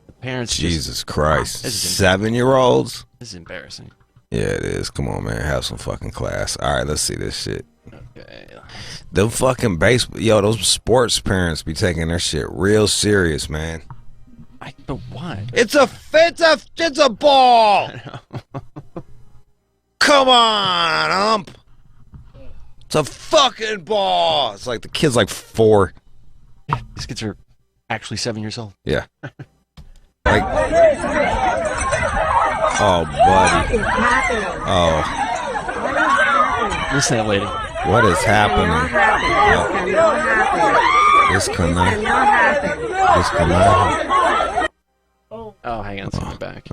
The parents. Jesus Christ. 7-year-olds? This is embarrassing. Yeah, it is. Come on, man. Have some fucking class. All right, let's see this shit. Okay. Them fucking those sports parents be taking their shit real serious, man. But why? It's a ball. Come on, ump. It's a fucking ball. It's like the kid's like 4. These kids are actually 7 years old. Yeah. Like, oh, buddy. Oh, Listen to that lady. what is happening? This cannot. This cannot. Oh, hang on, it's coming back.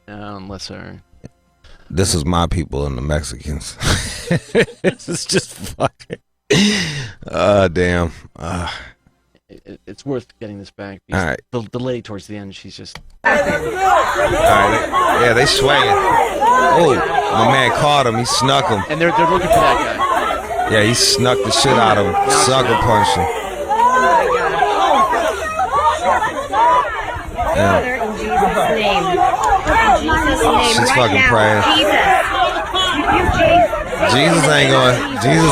Unless her. This is my people and the Mexicans. This is just fucking. Damn. It's worth getting this back. All right. The lady towards the end, she's just. All right. Yeah, they swinging. Oh, my man caught him. He snuck him. And they're looking for that guy. Yeah, he snuck the shit out of him. Sucker punched him. Father, in Jesus' name. In Jesus' name. She's right fucking now. praying. Jesus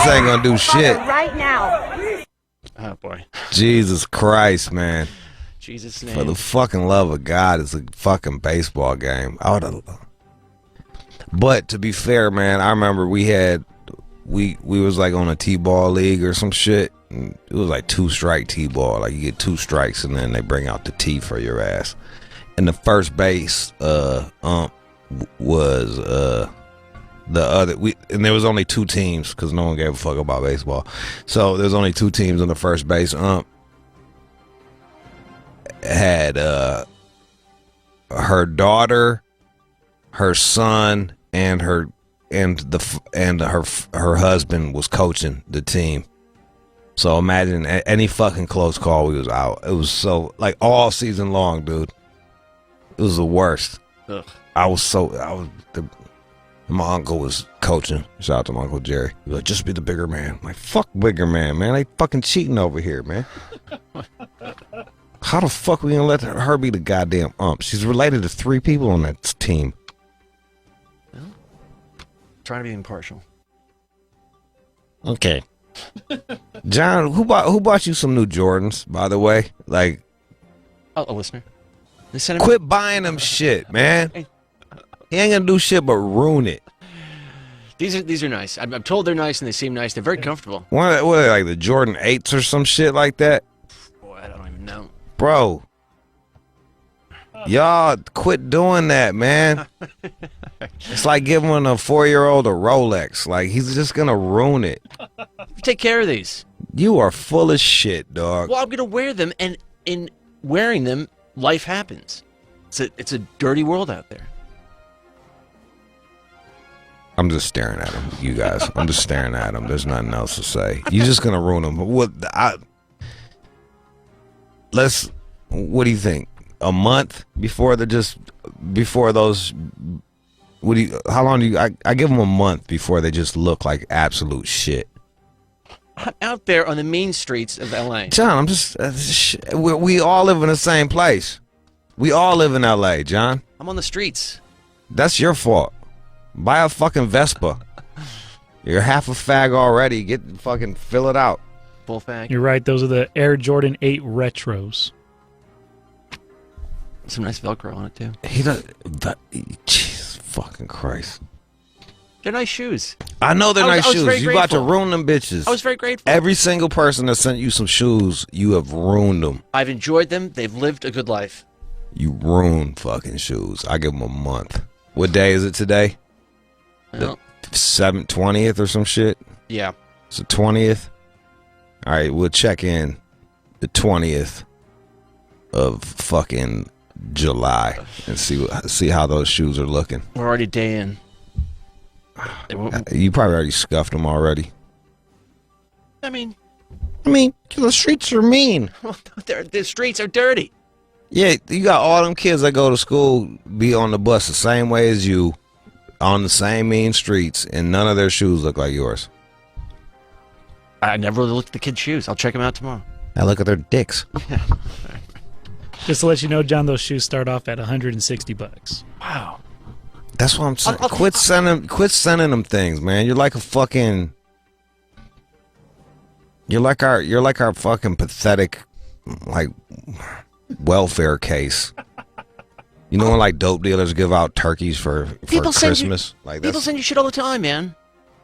ain't gonna do shit. Right now. Oh boy. Jesus Christ, man. Jesus' For the name. fucking love of God, it's a fucking baseball game. But to be fair, man, I remember we was like on a T-ball league or some shit. And it was like 2-strike T-ball. Like you get 2 strikes and then they bring out the T for your ass. And the first base ump was the other and there was only 2 teams because no one gave a fuck about baseball. So there's only 2 teams on the first base. Had her daughter, her son, and her husband was coaching the team. So imagine any fucking close call, we was out. It was so like all season long, dude. It was the worst. Ugh. My uncle was coaching. Shout out to my Uncle Jerry. He was like, just be the bigger man. I'm like, fuck bigger man, man. They fucking cheating over here, man. How the fuck we gonna let her be the goddamn ump? She's related to 3 people on that team. Well, trying to be impartial. Okay. John, who bought you some new Jordans, by the way? Like, A listener. They sent him. quit buying them shit, man. He ain't gonna do shit but ruin it. These are nice. I'm told they're nice and they seem nice. They're very comfortable. What are they, like the Jordan 8s or some shit like that? Boy, I don't even know. Bro. Y'all quit doing that, man. It's like giving a 4-year-old a Rolex. Like, he's just gonna ruin it. You take care of these. You are full of shit, dog. Well, I'm gonna wear them, and in wearing them, life happens. It's a dirty world out there. I'm just staring at him, you guys. I'm just staring at him. There's nothing else to say. You're just gonna ruin them. What do you think? A month before those? How long do you? I give them a month before they just look like absolute shit. I'm out there on the main streets of LA. John, I'm just. We all live in the same place. We all live in LA, John. I'm on the streets. That's your fault. Buy a fucking Vespa. You're half a fag already. Fill it out. Full fag. You're right. Those are the Air Jordan 8 Retros. Some nice Velcro on it too. He does. Jesus fucking Christ. They're nice shoes. I know they're nice I was shoes. very You about to grateful. ruin them bitches. I was very grateful. Every single person that sent you some shoes, you have ruined them. I've enjoyed them. They've lived a good life. You ruined fucking shoes. I give them a month. What day is it today? Well, The 20th or some shit? yeah. It's the 20th? All right, we'll check in the 20th of fucking July and see how those shoes are looking. We're already day in. You probably already scuffed them already. I mean, The streets are mean. the streets are dirty. Yeah, you got all them kids that go to school, be on the bus the same way as you, on the same mean streets, and none of their shoes look like yours. I never really looked at the kids' shoes. I'll check them out tomorrow. I look at their dicks. Just to let you know, John, those shoes start off at $160. Wow. That's what I'm saying. Quit sending them things, man. You're like a fucking You're like our fucking pathetic, like, welfare case. You know when like dope dealers give out turkeys for Christmas? People send you shit all the time, man.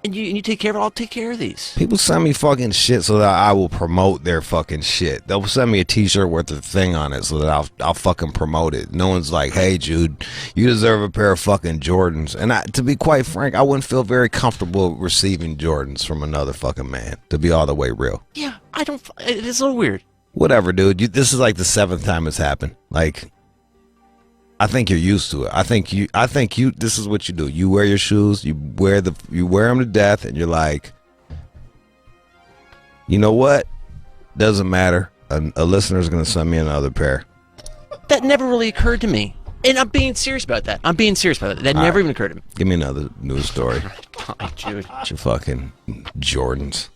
And you take care of it. I'll take care of these. People send me fucking shit so that I will promote their fucking shit. They'll send me a t-shirt with a thing on it so that I'll fucking promote it. No one's like, hey, Jude, you deserve a pair of fucking Jordans. And to be quite frank, I wouldn't feel very comfortable receiving Jordans from another fucking man, to be all the way real. Yeah, I don't. It is a little weird. Whatever, dude. This is like the 7th time it's happened. Like, I think you're used to it. I think you. This is what you do. You wear your shoes. You wear them to death, and you're like, you know what? Doesn't matter. A listener's gonna send me another pair. That never really occurred to me, and I'm being serious about that. That never even occurred to me. Give me another news story. Oh, Jude. It's your fucking Jordans.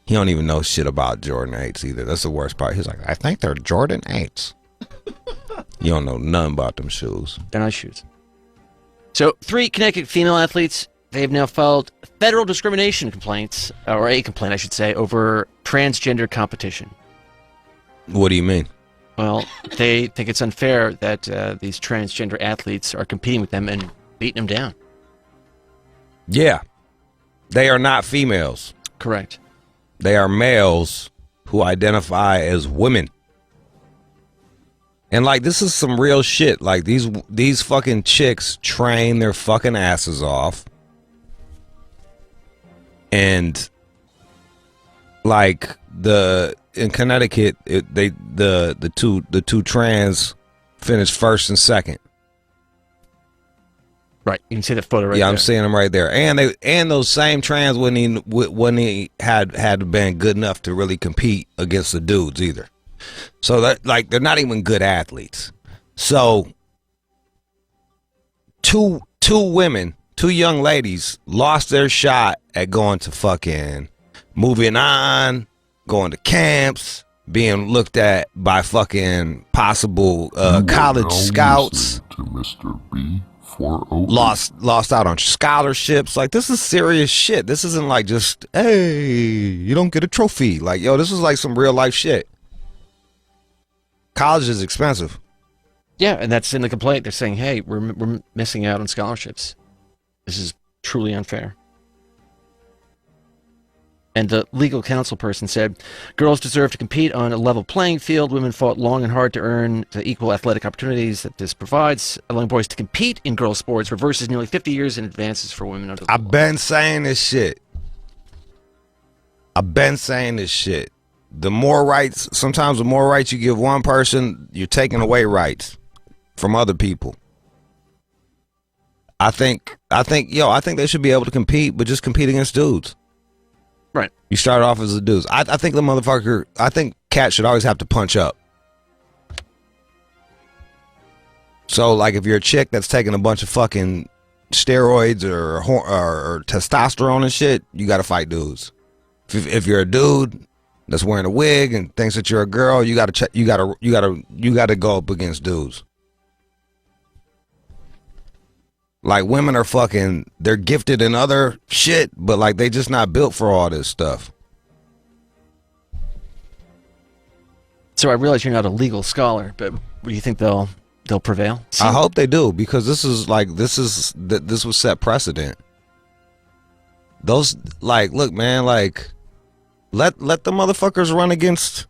He don't even know shit about Jordan 8s either. That's the worst part. He's like, I think they're Jordan 8s. You don't know nothing about them shoes. They're not shoes. So, 3 Connecticut female athletes, they have now filed federal discrimination complaints, or a complaint, I should say, over transgender competition. What do you mean? Well, they think it's unfair that these transgender athletes are competing with them and beating them down. Yeah. They are not females. Correct. They are males who identify as women. And like, this is some real shit. Like, these fucking chicks train their fucking asses off. And like in Connecticut, the two trans finished 1st and 2nd. Right, you can see the photo right there. Yeah, I'm seeing them right there. And those same trans wouldn't had been good enough to really compete against the dudes either. So that, like, they're not even good athletes. So two young ladies lost their shot at going to fucking moving on, going to camps, being looked at by fucking possible college scouts. To Mr. B. Lost out on scholarships. Like, this is serious shit. This isn't like just, hey, you don't get a trophy. Like, yo, this is like some real life shit. College is expensive. Yeah, and that's in the complaint. They're saying, hey, we're missing out on scholarships. This is truly unfair. And the legal counsel person said, girls deserve to compete on a level playing field. Women fought long and hard to earn the equal athletic opportunities that this provides. Allowing boys to compete in girls' sports reverses nearly 50 years in advances for women under the law. I've been saying this shit. The more rights, sometimes the more rights you give one person, you're taking away rights from other people. I think they should be able to compete, but just compete against dudes. Right. You start off as a dude. I think cats should always have to punch up. So, like, if you're a chick that's taking a bunch of fucking steroids or testosterone and shit, you got to fight dudes. If you're a dude that's wearing a wig and thinks that you're a girl, you got to go up against dudes. Like, women are fucking, they're gifted in other shit, but like, they just not built for all this stuff. So I realize you're not a legal scholar, but do you think they'll prevail? I hope they do, because this was set precedent. Those, like, look, man, like, let the motherfuckers run against,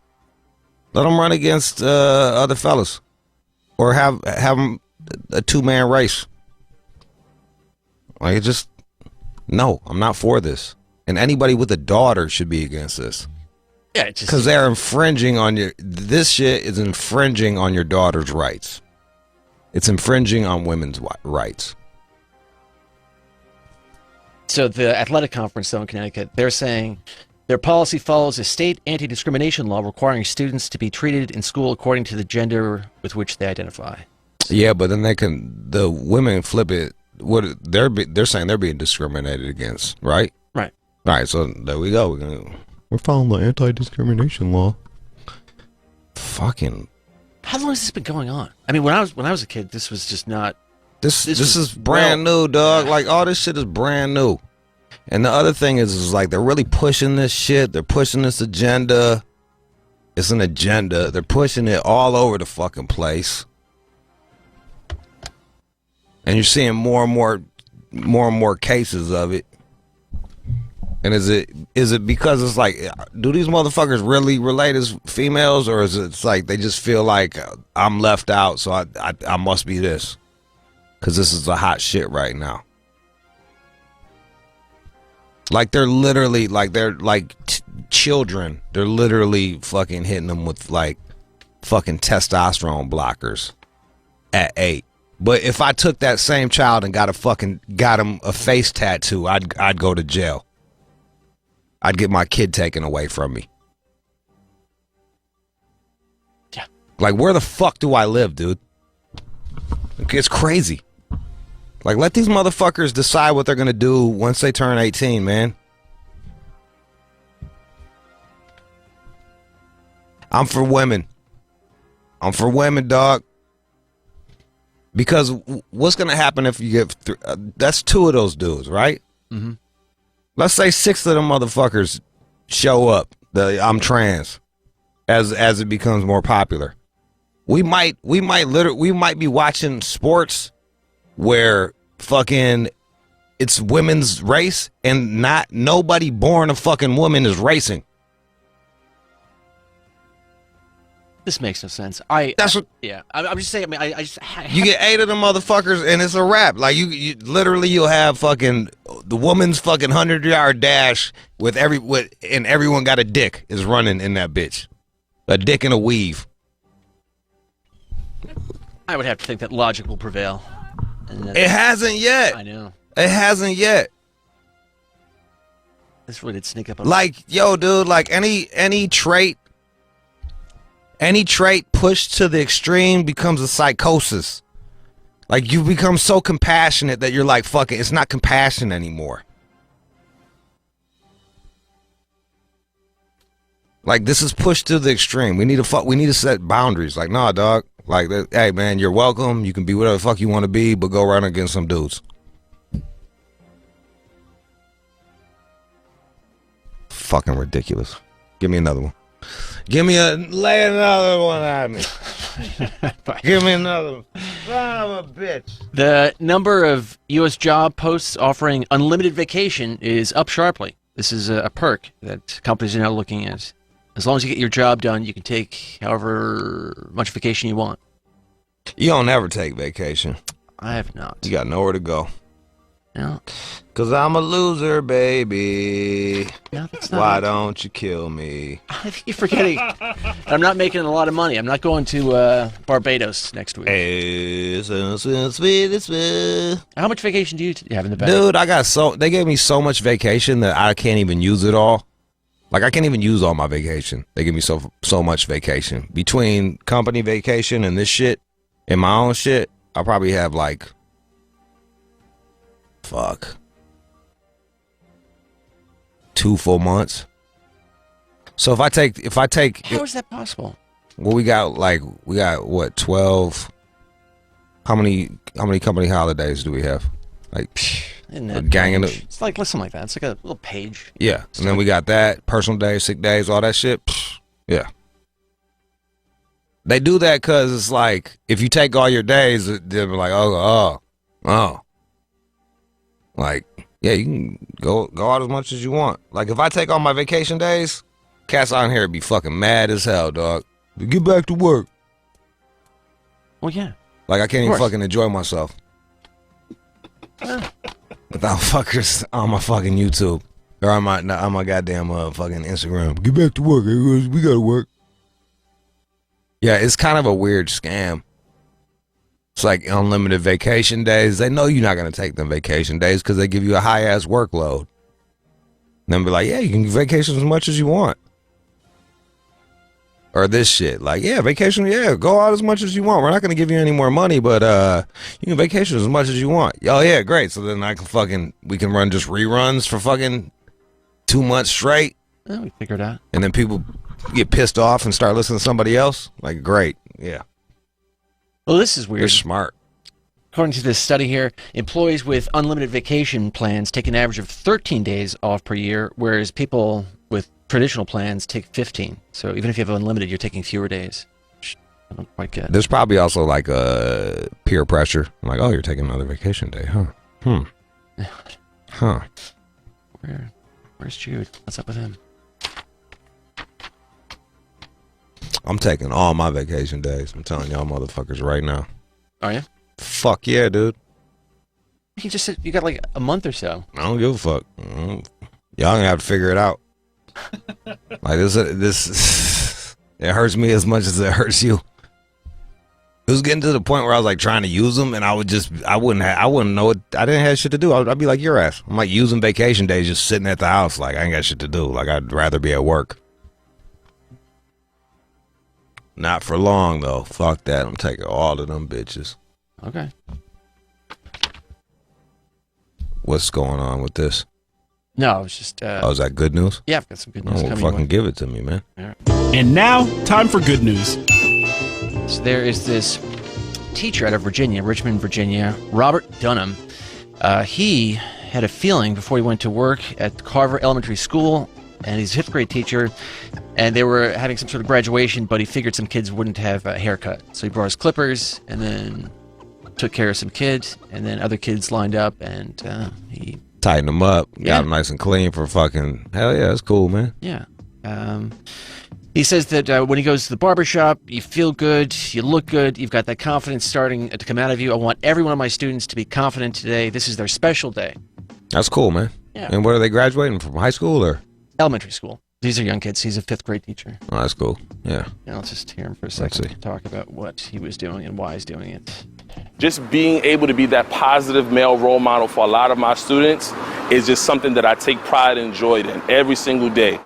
let them run against other fellas, or have them a 2-man race. Like, just, no, I'm not for this. And anybody with a daughter should be against this. Yeah, it's just because they're infringing on this shit is infringing on your daughter's rights. It's infringing on women's rights. So the athletic conference, though, in Connecticut, they're saying their policy follows a state anti-discrimination law requiring students to be treated in school according to the gender with which they identify. Yeah, but then the women flip it. What they're saying, they're being discriminated against, right? Right. All right, so there we go. We're following the anti-discrimination law. Fucking. How long has this been going on? I mean, when I was a kid, this was just not. This is brand new, dog. Like, all this shit is brand new. And the other thing is like they're really pushing this shit. They're pushing this agenda. It's an agenda. They're pushing it all over the fucking place. And you're seeing more and more cases of it. And is it because it's like, do these motherfuckers really relate as females, or is it like they just feel like I'm left out, so I must be this? Because this is the hot shit right now. Like they're literally children. They're literally fucking hitting them with like fucking testosterone blockers at 8. But if I took that same child and got him a face tattoo, I'd go to jail. I'd get my kid taken away from me. Yeah. Like, where the fuck do I live, dude? It's crazy. Like, let these motherfuckers decide what they're gonna do once they turn 18, man. I'm for women. I'm for women, dog. Because what's gonna happen if you get that's 2 of those dudes, right? Mm-hmm. Let's say 6 of them motherfuckers show up. I'm trans, as it becomes more popular. We might be watching sports where fucking it's women's race and nobody born a fucking woman is racing. This makes no sense. I'm just saying. I mean, I just you get 8 of them motherfuckers and it's a wrap. Like you literally you'll have fucking the woman's fucking 100-yard dash and everyone got a dick is running in that bitch, a dick and a weave. I would have to think that logic will prevail. It hasn't yet. I know. It hasn't yet. This really did sneak up on like, yo, dude, like any trait pushed to the extreme becomes a psychosis. Like, you become so compassionate that you're like, fuck it, it's not compassion anymore. Like, this is pushed to the extreme. We need to set boundaries. Like, nah, dog. Like, hey, man, you're welcome. You can be whatever the fuck you want to be, but go run against some dudes. Fucking ridiculous. Give me another one. Lay another one at me. Give me another one. Son of a bitch. The number of U.S. job posts offering unlimited vacation is up sharply. This is a perk that companies are now looking at. As long as you get your job done, you can take however much vacation you want. You don't ever take vacation. I have not. You got nowhere to go. No. Cause I'm a loser, baby. No, that's not Why it. don't you kill me? I think you're forgetting. I'm not making a lot of money. I'm not going to Barbados next week. Hey, so sweet. How much vacation do you have in the bag? Dude, they gave me so much vacation that I can't even use it all. Like, I can't even use all my vacation. They give me so much vacation. Between company vacation and this shit and my own shit, I probably have like, fuck, 2 full months. So if I take How is that possible? well, we got what, 12? How many company holidays do we have? Like, Isn't a that gang of page? It's like something like that. It's like a little page. yeah, and then we got that personal days, sick days, all that shit. Yeah, they do that because it's like if you take all your days, they'll be like, oh, like, yeah, you can go out as much as you want. Like, if I take all my vacation days, cats on here be fucking mad as hell, dog. Get back to work. Well, yeah. Like, I can't even fucking enjoy myself without fuckers on my fucking YouTube or on my goddamn fucking Instagram. Get back to work. We gotta work. Yeah, it's kind of a weird scam. It's like unlimited vacation days. They know you're not gonna take them vacation days because they give you a high ass workload. And then be like, yeah, you can vacation as much as you want. Or this shit, like, yeah, vacation, yeah, go out as much as you want. We're not gonna give you any more money, but you can vacation as much as you want. Oh yeah, great. So then we can run just reruns for fucking 2 months straight. Well, we figured out. And then people get pissed off and start listening to somebody else. Like, great, yeah. Well, this is weird. You're smart. According to this study here, employees with unlimited vacation plans take an average of 13 days off per year, whereas people with traditional plans take 15. So even if you have unlimited, you're taking fewer days. Which I don't quite get. There's probably also like a peer pressure. Like, oh, you're taking another vacation day, huh? Huh. Where's Jude? What's up with him? I'm taking all my vacation days. I'm telling y'all motherfuckers right now. Are you? Fuck yeah, dude. He just said you got like a month or so. I don't give a fuck. Y'all gonna have to figure it out. Like this, it hurts me as much as it hurts you. It was getting to the point where I was like trying to use them, and I wouldn't know it. I didn't have shit to do. I'd be like your ass. I'm like using vacation days, just sitting at the house. Like I ain't got shit to do. Like I'd rather be at work. Not for long though. Fuck that. I'm taking all of them bitches. Okay. What's going on with this? No, it's just. Oh, is that good news? Yeah, I've got some good news Oh, well, coming. fucking give it to me, man. And now, time for good news. So there is this teacher out of Virginia, Richmond, Virginia, Robert Dunham. He had a feeling before he went to work at Carver Elementary School, and he's a 5th grade teacher, and they were having some sort of graduation, but he figured some kids wouldn't have a haircut. So he brought his clippers, and then took care of some kids, and then other kids lined up, and he... Tighten them up, Yeah. got them nice and clean for fucking... Hell yeah, that's cool, man. Yeah. He says that when he goes to the barbershop, you feel good, you look good, you've got that confidence starting to come out of you. I want every one of my students to be confident today. This is their special day. That's cool, man. Yeah. And where are they graduating from? High school or? Elementary school. These are young kids. He's a 5th grade teacher. Oh, that's cool. Yeah. Now let's just hear him for a Let's second see. talk about what he was doing and why he's doing it. Just being able to be that positive male role model for a lot of my students is just something that I take pride and joy in every single day.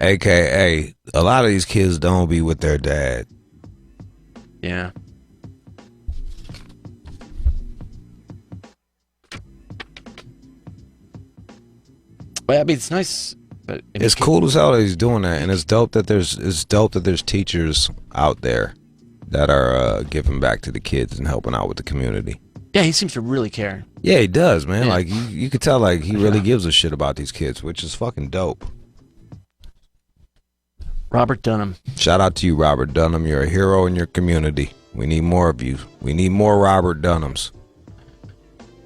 AKA, a lot of these kids don't be with their dad. Yeah. Well, I mean, it's nice, but It's cool as hell that he's doing that, and it's dope that there's teachers out there that are giving back to the kids and helping out with the community. Yeah, he seems to really care. Yeah, he does, man. Yeah. Like you could tell, like he really gives a shit about these kids, which is fucking dope. Robert Dunham. Shout out to you, Robert Dunham. You're a hero in your community. We need more of you. We need more Robert Dunhams,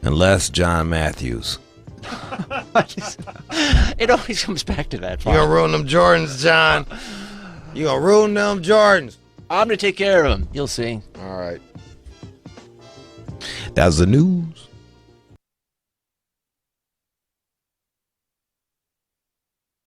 and less John Matthews. It always comes back to that. You gonna ruin them Jordans, John? You gonna ruin them Jordans? I'm gonna take care of him. You'll see. All right. That's the news